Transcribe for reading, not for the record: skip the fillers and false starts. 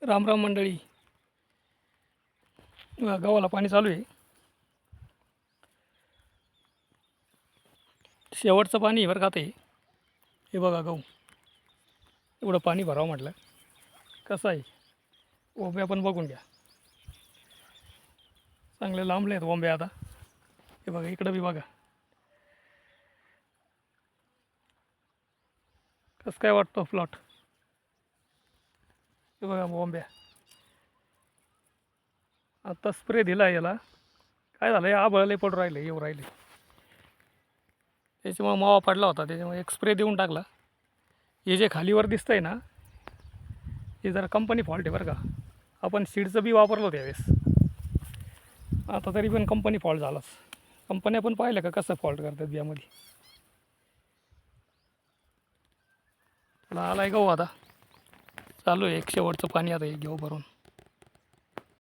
राम राम मंडळी. गव्हाला पाणी चालू आहे. शेवटचं पाणी आहे बरं का ते. हे बघा गहू एवढं पाणी भरावं म्हटलं. कसं आहे ओंब्या पण बघून घ्या. चांगले लांबले आहेत ओंब्या आता. हे बघा इकडं बी बघा कसं काय वाटतं प्लॉट. हे बघा ओंब्या. आता स्प्रे दिला याला. काय झालं आबळ लय पडून राहिले येऊ राहिले. त्याच्यामुळे मावा पडला होता, त्याच्यामुळे एक स्प्रे देऊन टाकला. हे जे खालीवर दिसतंय ना, हे जरा कंपनी फॉल्ट आहे बरं का. आपण सीडचं बी वापरलं होतं यावेळेस. आता तरी पण कंपनी फॉल्ट झालाच. कंपन्या पण पाहिलं का कसं फॉल्ट करतात बियामध्ये. त्याला आलाय गहू आता. चालू आहे एक शेवटचं पाणी आता हे घेऊ भरून.